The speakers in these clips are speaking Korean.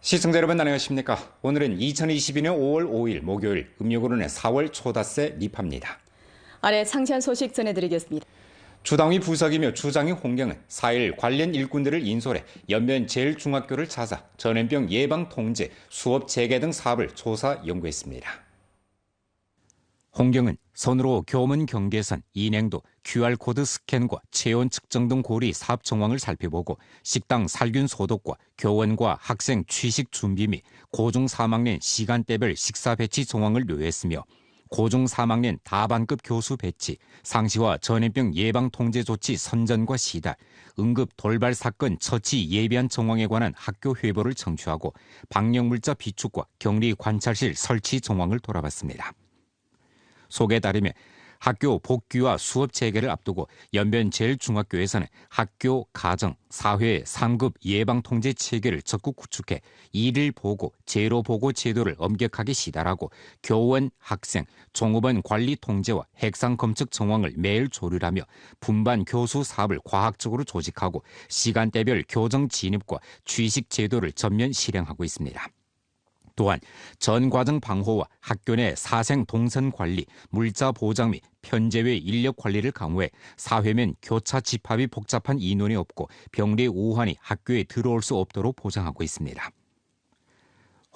시청자 여러분 안녕하십니까? 오늘은 2022년 5월 5일 목요일, 음력으로는 4월 초닷새 입합니다. 아래 상세한 소식 전해드리겠습니다. 주당위 부석이며 주장인 홍경은 4일 관련 일꾼들을 인솔해 연변 제일중학교를 찾아 전염병 예방 통제, 수업 재개 등 사업을 조사 연구했습니다. 홍경은 선으로 교문 경계선, 인행도, QR코드 스캔과 체온 측정 등 고리 사업 정황을 살펴보고 식당 살균 소독과 교원과 학생 취식 준비 및 고중 3학년 시간대별 식사 배치 정황을 요했으며 고중 3학년 다반급 교수 배치, 상시와 전염병 예방 통제 조치 선전과 시달, 응급 돌발 사건 처치 예비한 정황에 관한 학교 회보를 청취하고 방역물자 비축과 격리 관찰실 설치 정황을 돌아봤습니다. 속에 따르면 학교 복귀와 수업 재개를 앞두고 연변 제일중학교에서는 학교, 가정, 사회, 상급 예방통제 체계를 적극 구축해 일일 보고, 제로 보고 제도를 엄격하게 시달하고 교원, 학생, 종업원 관리 통제와 핵상 검측 정황을 매일 조율하며 분반 교수 사업을 과학적으로 조직하고 시간대별 교정 진입과 취식 제도를 전면 실행하고 있습니다. 또한 전 과정 방호와 학교 내 사생 동선 관리, 물자 보장 및 편제외 인력 관리를 강화해 사회면 교차 집합이 복잡한 인원이 없고 병리 우환이 학교에 들어올 수 없도록 보장하고 있습니다.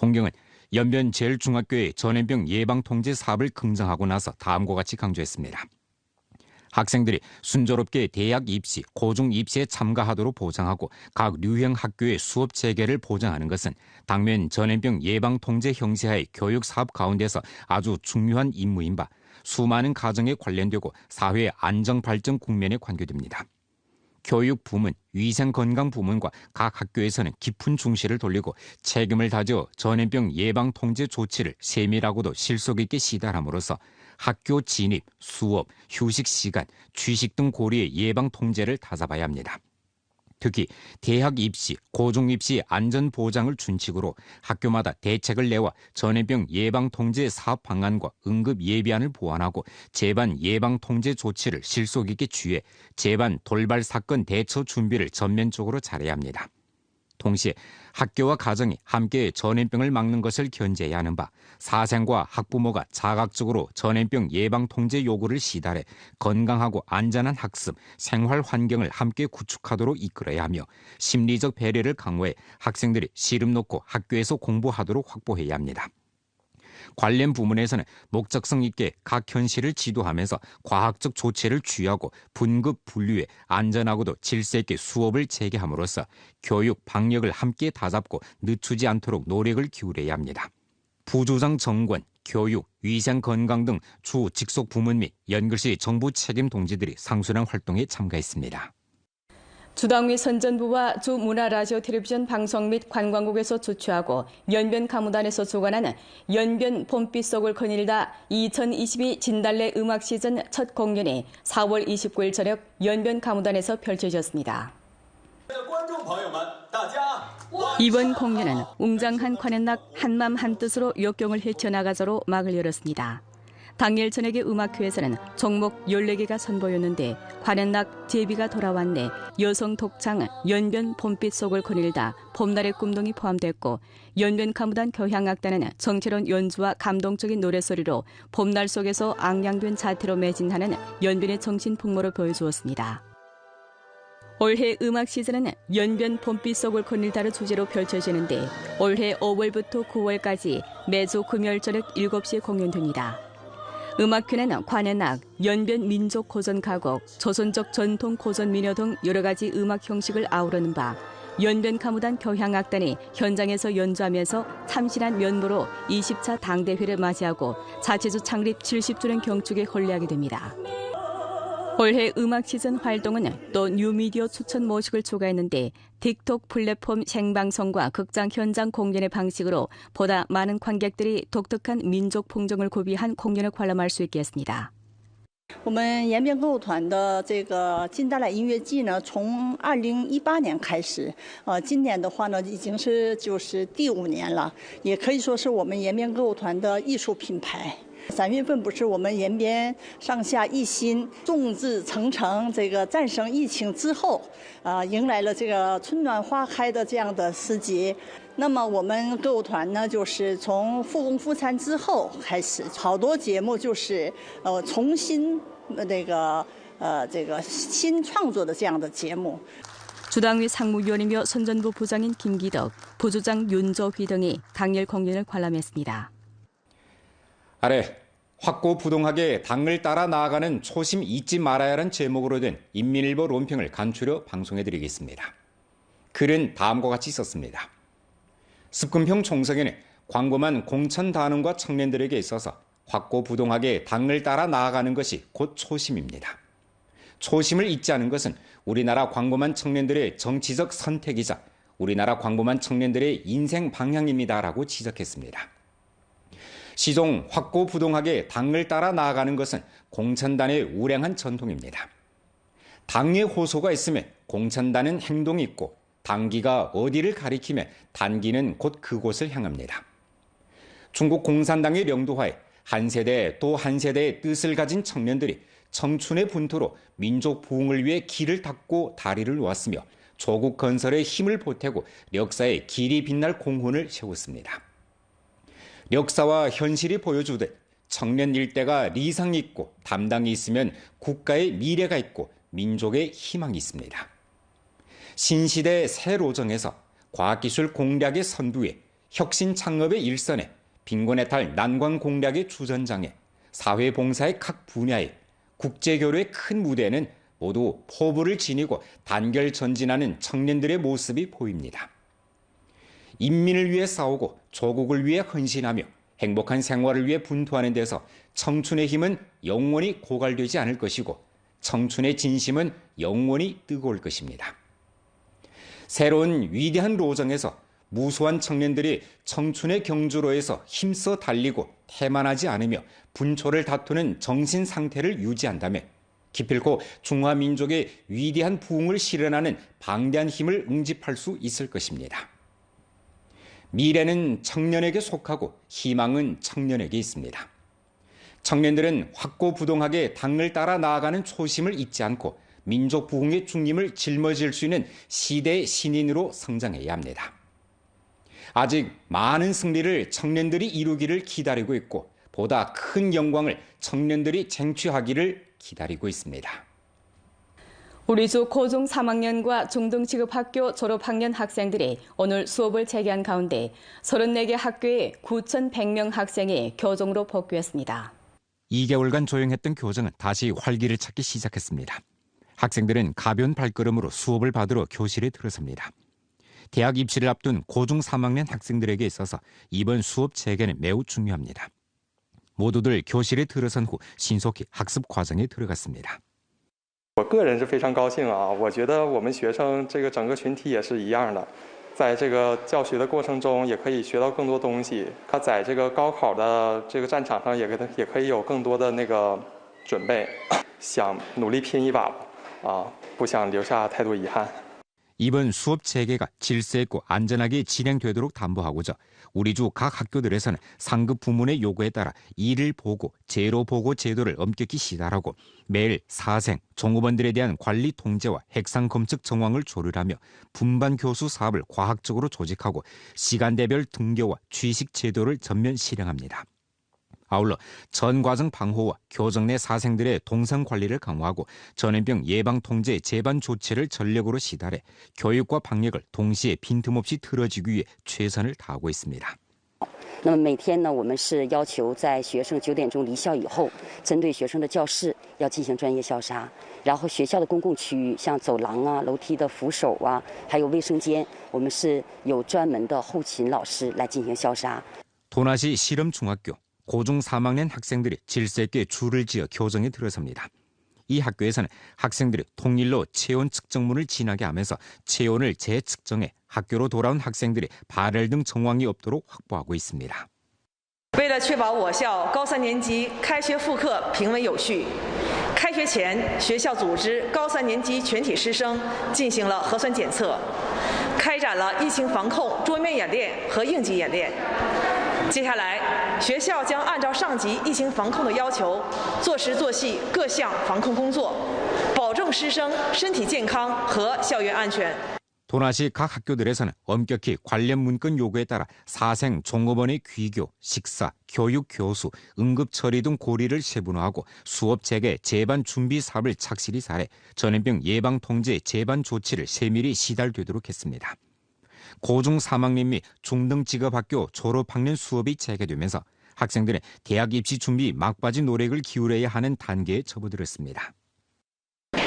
홍경은 연변 제일중학교의 전염병 예방 통제 사업을 긍정하고 나서 다음과 같이 강조했습니다. 학생들이 순조롭게 대학 입시, 고중 입시에 참가하도록 보장하고 각 류형 학교의 수업 재개를 보장하는 것은 당면 전염병 예방 통제 형태하의 교육 사업 가운데서 아주 중요한 임무인 바 수많은 가정에 관련되고 사회 안정 발전 국면에 관계됩니다. 교육 부문, 위생 건강 부문과 각 학교에서는 깊은 중시를 돌리고 책임을 다져 전염병 예방 통제 조치를 세밀하고도 실속 있게 시달함으로써 학교 진입, 수업, 휴식 시간, 취식 등 고리의 예방 통제를 다잡아야 합니다. 특히 대학 입시, 고중 입시 안전 보장을 준칙으로 학교마다 대책을 내와 전염병 예방 통제 사업 방안과 응급 예비안을 보완하고 재반 예방 통제 조치를 실속 있게 취해 재반 돌발 사건 대처 준비를 전면적으로 잘해야 합니다. 동시에 학교와 가정이 함께 전염병을 막는 것을 견제해야 하는 바 사생과 학부모가 자각적으로 전염병 예방 통제 요구를 시달해 건강하고 안전한 학습, 생활 환경을 함께 구축하도록 이끌어야 하며 심리적 배려를 강화해 학생들이 시름 놓고 학교에서 공부하도록 확보해야 합니다. 관련 부문에서는 목적성 있게 각 현실을 지도하면서 과학적 조치를 취하고 분급 분류해 안전하고도 질서 있게 수업을 재개함으로써 교육, 방역을 함께 다잡고 늦추지 않도록 노력을 기울여야 합니다. 부조장 정권, 교육, 위생 건강 등 주 직속 부문 및 연결시 정부 책임 동지들이 상수량 활동에 참가했습니다. 주당위 선전부와 주문화라디오 텔레비전 방송 및 관광국에서 주최하고 연변 가무단에서 주관하는 연변 봄빛 속을 거닐다 2022 진달래 음악 시즌 첫 공연이 4월 29일 저녁 연변 가무단에서 펼쳐졌습니다. 이번 공연은 웅장한 관현악 한맘 한뜻으로 역경을 헤쳐나가서로 막을 열었습니다. 당일 저녁에 음악회에서는 종목 14개가 선보였는데 관현악 제비가 돌아왔네, 여성 독창, 연변 봄빛 속을 거닐다, 봄날의 꿈동이 포함됐고 연변 가무단 교향악단은 정체론 연주와 감동적인 노래소리로 봄날 속에서 앙양된 자태로 매진하는 연변의 정신풍모를 보여주었습니다. 올해 음악 시즌은 연변 봄빛 속을 거닐다를 주제로 펼쳐지는데 올해 5월부터 9월까지 매주 금요일 저녁 7시에 공연됩니다. 음악회는 관현악, 연변 민족 고전 가곡, 조선적 전통 고전 민요 등 여러 가지 음악 형식을 아우르는 바 연변 가무단 교향악단이 현장에서 연주하면서 참신한 면모로 20차 당대회를 맞이하고 자체주 창립 70주년 경축에 혼례하게 됩니다. 올해 음악 시즌 활동은 또 뉴미디어 추천 모식을 추가했는데 틱톡 플랫폼 생방송과 극장 현장 공연의 방식으로 보다 많은 관객들이 독특한 민족 풍정을 구비한 공연을 관람할 수 있게 했습니다. 我们延边歌舞团的这个金达莱音乐季呢，从2018年开始，今年的话呢，已经是第5年了，也可以说是我们延边歌舞团的艺术品牌。3月份不是我们延边上下一心、众志成城，这个战胜疫情之后，迎来了这个春暖花开的这样的时节。那么我们歌舞团呢，就是从复工复产之后开始，好多节目就是重新这个新创作的这样的节目。 주당위 상무위원이며 선전부 부장인 김기덕, 부주장 윤저휘 등이 당일 공연을 관람했습니다. 아래 확고부동하게 당을 따라 나아가는 초심 잊지 말아야 하는 제목으로 된 인민일보 논평을 간추려 방송해드리겠습니다. 글은 다음과 같이 썼습니다. 습근평 총석에는 광범한 공천 단원과 청년들에게 있어서 확고부동하게 당을 따라 나아가는 것이 곧 초심입니다. 초심을 잊지 않은 것은 우리나라 광범한 청년들의 정치적 선택이자 우리나라 광범한 청년들의 인생 방향입니다라고 지적했습니다. 시종 확고부동하게 당을 따라 나아가는 것은 공천단의 우량한 전통입니다. 당의 호소가 있으면 공천단은 행동이 있고 당기가 어디를 가리키면 단기는 곧 그곳을 향합니다. 중국 공산당의 영도하에 한 세대 또 한 세대의 뜻을 가진 청년들이 청춘의 분투로 민족 부흥을 위해 길을 닦고 다리를 놓았으며 조국 건설에 힘을 보태고 역사에 길이 빛날 공헌을 세웠습니다. 역사와 현실이 보여주듯 청년 일대가 리상이 있고 담당이 있으면 국가의 미래가 있고 민족의 희망이 있습니다. 신시대 새 로정에서 과학기술 공략의 선두에 혁신 창업의 일선에 빈곤의 탈 난관 공략의 주전장에 사회봉사의 각 분야에 국제교류의 큰 무대에는 모두 포부를 지니고 단결 전진하는 청년들의 모습이 보입니다. 인민을 위해 싸우고 조국을 위해 헌신하며 행복한 생활을 위해 분투하는 데서 청춘의 힘은 영원히 고갈되지 않을 것이고 청춘의 진심은 영원히 뜨거울 것입니다. 새로운 위대한 로정에서 무수한 청년들이 청춘의 경주로에서 힘써 달리고 태만하지 않으며 분초를 다투는 정신 상태를 유지한다면 기필코 중화민족의 위대한 부흥을 실현하는 방대한 힘을 응집할 수 있을 것입니다. 미래는 청년에게 속하고 희망은 청년에게 있습니다. 청년들은 확고부동하게 당을 따라 나아가는 초심을 잊지 않고 민족 부흥의 중림을 짊어질 수 있는 시대의 신인으로 성장해야 합니다. 아직 많은 승리를 청년들이 이루기를 기다리고 있고 보다 큰 영광을 청년들이 쟁취하기를 기다리고 있습니다. 우리 주 고중 3학년과 중등지급학교 졸업학년 학생들이 오늘 수업을 재개한 가운데 34개 학교의 9,100명 학생이 교정으로 복귀했습니다. 2개월간 조용했던 교정은 다시 활기를 찾기 시작했습니다. 학생들은 가벼운 발걸음으로 수업을 받으러 교실에 들어섭니다. 대학 입시를 앞둔 고중 3학년 학생들에게 있어서 이번 수업 재개는 매우 중요합니다. 모두들 교실에 들어선 후 신속히 학습 과정에 들어갔습니다. 我个人是非常高兴啊！我觉得我们学生这个整个群体也是一样的，在这个教学的过程中也可以学到更多东西。他在这个高考的这个战场上也可以有更多的那个准备，想努力拼一把啊！不想留下太多遗憾。 이번 수업 재개가 질서 있고 안전하게 진행되도록 담보하고자 우리 주 각 학교들에서는 상급 부문의 요구에 따라 일을 보고 재로 보고 제도를 엄격히 시달하고 매일 사생, 종업원들에 대한 관리 통제와 핵상 검측 정황을 조율하며 분반 교수 사업을 과학적으로 조직하고 시간대별 등교와 취식 제도를 전면 실행합니다. 아울러 전 과정 방호와 교정 내 사생들의 동선 관리를 강화하고 전염병 예방 통제 재반 조치를 전력으로 시달해 교육과 방역을 동시에 빈틈없이 틀어지기 위해 최선을 다하고 있습니다. 那么每天呢，我们是要求在学生9点钟离校以后，针对学生的教室要进行专业消杀，然后学校的公共区域，像走廊啊、楼梯的扶手啊，还有卫生间，我们是有专门的后勤老师来进行消杀。 도나시 실험중학교 고중 3학년 학생들이 질서 있게 줄을 지어 교정에 들어섭니다. 이 학교에서는 학생들이 통일로 체온 측정문을 지나게 하면서 체온을 재측정해 학교로 돌아온 학생들이 발열 등 정황이 없도록 확보하고 있습니다. 为了确保我校高3年级开学复课平稳有序，开学前学校组织高3年级全体师生进行了核酸检测，开展了疫情防控桌面演练和应急演练。接下来，学校将按照上级疫情防控的要求，做实做细各项防控工作，保证师生身体健康和校园安全。 도나시 각 학교들에서는 엄격히 관련 문건 요구에 따라 사생 종업원의 귀교, 식사, 교육, 교수, 응급 처리 등 고리를 세분화하고 수업 재개, 재반 준비 사업을 착실히 살해 전염병 예방 통제 재반 조치를 세밀히 시달되도록 했습니다. 고중 3학년 및 중등 직업학교 졸업학년 수업이 재개되면서 학생들의 대학 입시 준비 막바지 노력을 기울여야 하는 단계에 접어들었습니다.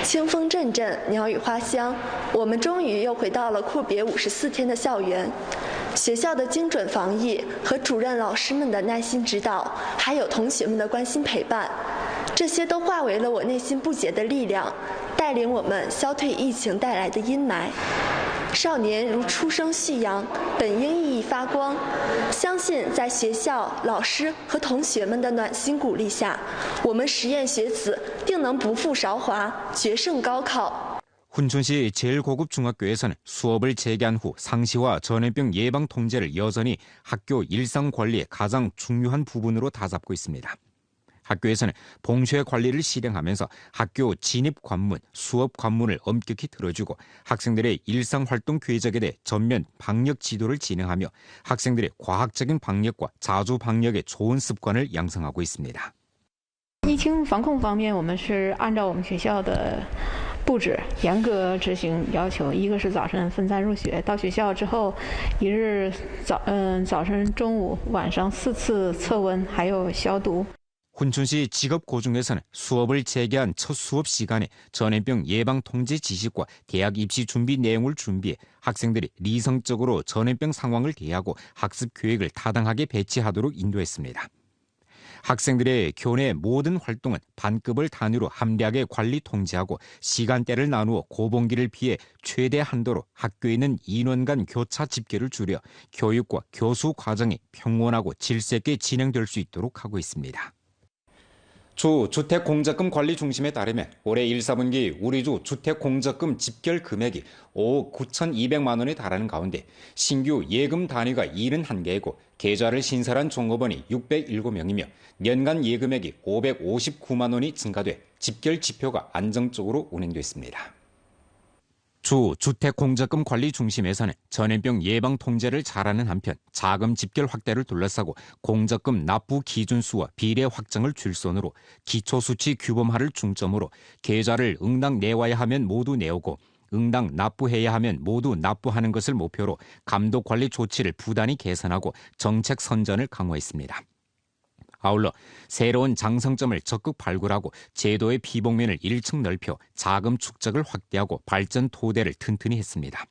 清风阵阵，鸟语花香，我们终于又回到了阔别54天的校园。学校的精准防疫和主任老师们的耐心指导，还有同学们的关心陪伴，这些都化为了我内心不竭的力量，带领我们消退疫情带来的阴霾。少年如初生旭阳，本应熠熠发光。相信在学校、老师和同学们的暖心鼓励下，我们实验学子定能不负韶华，决胜高考。 훈춘시 제일고급 중학교에서는 수업을 재개한 후 상시와 전염병 예방 통제를 여전히 학교 일상 관리의 가장 중요한 부분으로 다잡고 있습니다. 학교에서는 봉쇄 관리를 실행하면서 학교 진입 관문, 수업 관문을 엄격히 틀어주고 학생들의 일상활동 궤적에 대해 전면 방역 지도를 진행하며 학생들의 과학적인 방역과 자주 방역의 좋은 습관을 양성하고 있습니다. 疫情防控方面，我们是按照我们学校的布置严格执行要求。一个是早晨分餐入学，到学校之后，一日早晨、中午、晚上4次测温，还有消毒。 훈춘시 직업고중에서는 수업을 재개한 첫 수업 시간에 전염병 예방 통제 지식과 대학 입시 준비 내용을 준비해 학생들이 리성적으로 전염병 상황을 대하고 학습 계획을 타당하게 배치하도록 인도했습니다. 학생들의 교내 모든 활동은 반급을 단위로 함량하게 관리 통제하고 시간대를 나누어 고봉기를 피해 최대 한도로 학교에 있는 인원 간 교차 집계를 줄여 교육과 교수 과정이 평온하고 질서 있게 진행될 수 있도록 하고 있습니다. 주 주택공적금 관리 중심에 따르면 올해 1, 4분기 우리 주 주택공적금 집결 금액이 5억 9,200만 원에 달하는 가운데 신규 예금 단위가 71개이고 계좌를 신설한 종업원이 607명이며 연간 예금액이 559만 원이 증가돼 집결 지표가 안정적으로 운행됐습니다. 주 주택공적금 관리 중심에서는 전염병 예방 통제를 잘하는 한편 자금 집결 확대를 둘러싸고 공적금 납부 기준수와 비례 확정을 줄선으로 기초수치 규범화를 중점으로 계좌를 응당 내와야 하면 모두 내오고 응당 납부해야 하면 모두 납부하는 것을 목표로 감독관리 조치를 부단히 개선하고 정책 선전을 강화했습니다. 아울러 새로운 장성점을 적극 발굴하고 제도의 비봉면을 1층 넓혀 자금 축적을 확대하고 발전 토대를 튼튼히 했습니다.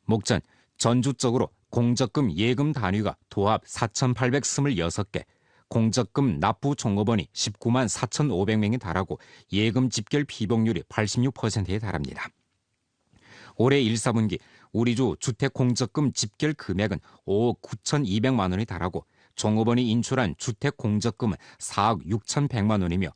목전 전주적으로 공적금 예금 단위가 도합 4,826개, 공적금 납부 종업원이 19만 4,500명에 달하고 예금 집결 피복률이 86%에 달합니다. 올해 1, 4분기 우리 주 주택공적금 집결 금액은 5억 9,200만 원에 달하고 종업원이 인출한 주택공적금은 4억 6,100만 원이며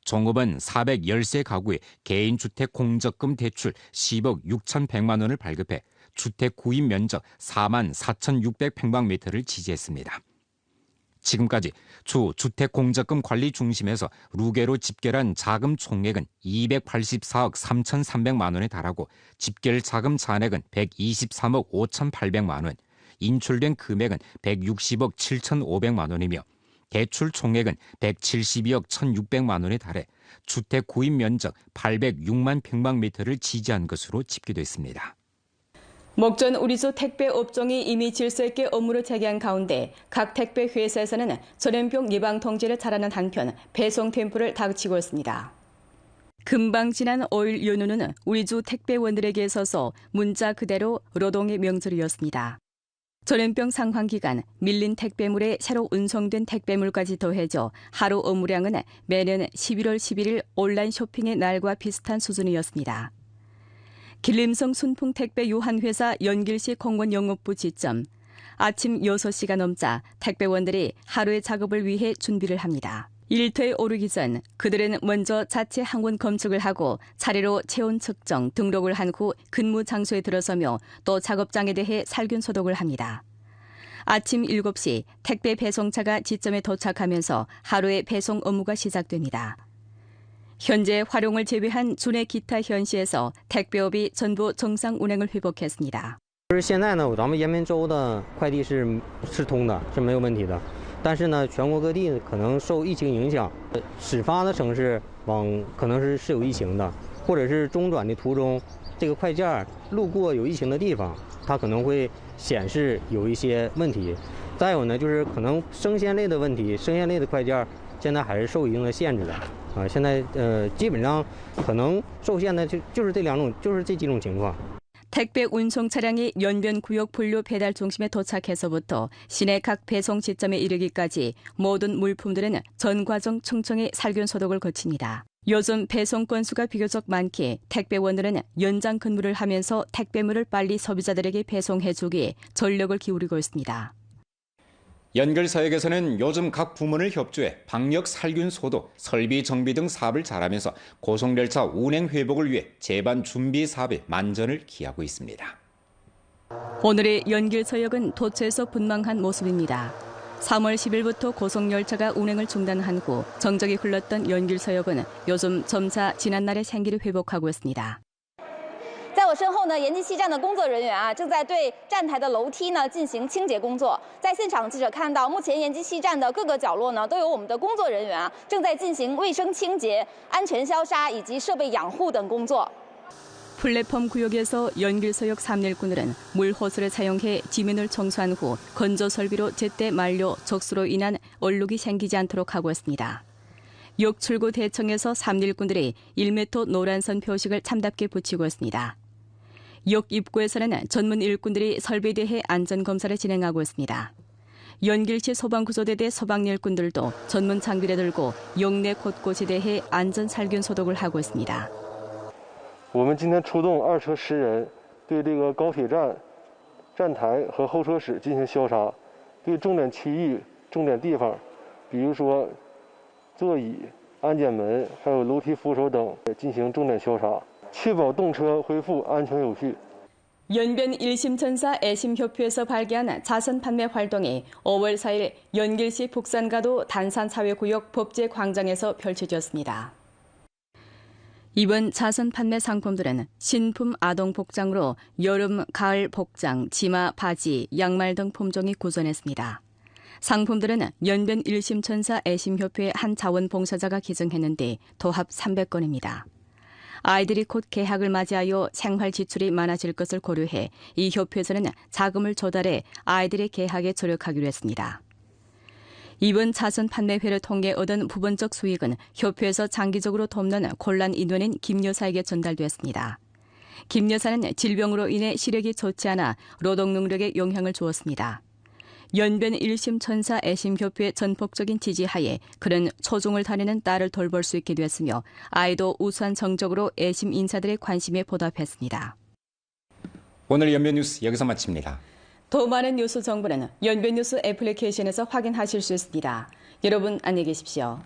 종업원 413 가구에 개인주택공적금 대출 10억 6,100만 원을 발급해 주택 구입 면적 4만 4,600평방미터를 지지했습니다. 지금까지 주 주택공적금 관리 중심에서 루게로 집결한 자금 총액은 284억 3,300만 원에 달하고 집결 자금 잔액은 123억 5,800만 원, 인출된 금액은 160억 7,500만 원이며 대출 총액은 172억 1,600만 원에 달해 주택 구입 면적 806만 평방미터를 지지한 것으로 집계됐습니다. 목전 우리주 택배 업종이 이미 질서 있게 업무를 재개한 가운데 각 택배 회사에서는 전염병 예방 통제를 잘하는 한편 배송 템포를 다그치고 있습니다. 금방 지난 5일 연휴는 우리주 택배원들에게 있어서 문자 그대로 노동의 명절이었습니다. 전염병 상황 기간 밀린 택배물에 새로 운송된 택배물까지 더해져 하루 업무량은 매년 11월 11일 온라인 쇼핑의 날과 비슷한 수준이었습니다. 길림성 순풍택배 유한회사 연길시 공원 영업부 지점. 아침 6시가 넘자 택배원들이 하루의 작업을 위해 준비를 합니다. 일터에 오르기 전 그들은 먼저 자체 항원 검측을 하고 차례로 체온 측정, 등록을 한 후 근무 장소에 들어서며 또 작업장에 대해 살균 소독을 합니다. 아침 7시 택배 배송차가 지점에 도착하면서 하루의 배송 업무가 시작됩니다. 현재 활용을 제외한 주내 기타 현시에서 택배업이 전부 정상 운행을 회복했습니다. 现在呢，咱们延边州的快递是通的，是没有问题的。但是呢，全国各地可能受疫情影响，始发的城市可能是有疫情的，或者是中转的途中，这个快件路过有疫情的地方，它可能会显示有一些问题。再有呢，就是可能生鲜类的问题，生鲜类的快件现在还是受一定的限制的。现在基本上可能受限的就是这几种情况。 택배 운송 차량이 연변구역 분류 배달 중심에 도착해서부터 시내 각 배송 지점에 이르기까지 모든 물품들은 전 과정 충청의 살균 소독을 거칩니다. 요즘 배송 건수가 비교적 많기에 택배원들은 연장 근무를 하면서 택배물을 빨리 소비자들에게 배송해주기에 전력을 기울이고 있습니다. 연결서역에서는 요즘 각 부문을 협조해 방역 살균 소독, 설비 정비 등 사업을 잘하면서 고속열차 운행 회복을 위해 제반 준비 사업에 만전을 기하고 있습니다. 오늘의 연길서역은 도처에서 분망한 모습입니다. 3월 10일부터 고속열차가 운행을 중단한 후 정적이 흘렀던 연길서역은 요즘 점차 지난날의 생기를 회복하고 있습니다. 在我身后呢，延吉西站的工作人员正在对站台的楼梯呢进行清洁工作。在现场，记者看到，目前延吉西站的各个角落呢都有我们的工作人员正在进行卫生清洁、安全消杀以及设备养护等工作。 플랫폼 구역에서 연길서역 3일꾼들은 물호스를 사용해 지면을 청소한 후 건조 설비로 제때 만료, 적수로 인한 얼룩이 생기지 않도록 하고 있습니다. 역 출구 대청에서 3일꾼들이 1m 노란선 표식을 참답게 붙이고 있습니다. 역 입구에서는 전문 일꾼들이 설비에 대해 안전검사를 진행하고 있습니다. 연길시 소방구조대대 소방일꾼들도 전문 장비를 들고 역내 곳곳에 대해 안전살균 소독을 하고 있습니다. 我们今天出动2车10人，对这个高铁站站台和候车室进行消杀，对重点区域、重点地方，比如说座椅、安检门，还有楼梯扶手等进行重点消杀，确保动车恢复安全有序。 연변 1심 천사 애심협회에서 발기한 자선 판매 활동이 5월 4일 연길시 북산가도 단산사회구역 법제광장에서 펼쳐졌습니다. 이번 자선 판매 상품들은 신품 아동 복장으로 여름, 가을 복장, 치마, 바지, 양말 등 품종이 구전했습니다. 상품들은 연변 1심 천사 애심협회 한 자원봉사자가 기증했는데 도합 300건입니다. 아이들이 곧 개학을 맞이하여 생활 지출이 많아질 것을 고려해 이 협회에서는 자금을 조달해 아이들의 개학에 조력하기로 했습니다. 이번 자선 판매회를 통해 얻은 부분적 수익은 협회에서 장기적으로 돕는 곤란 인원인 김 여사에게 전달됐습니다. 김 여사는 질병으로 인해 시력이 좋지 않아 노동 능력에 영향을 주었습니다. 연변 1심 천사 애심협회 전폭적인 지지하에 그는 초중을 다니는 딸을 돌볼 수 있게 됐으며 아이도 우수한 성적으로 애심 인사들의 관심에 보답했습니다. 오늘 연변 뉴스 여기서 마칩니다. 더 많은 뉴스 정보는 연변 뉴스 애플리케이션에서 확인하실 수 있습니다. 여러분 안녕히 계십시오.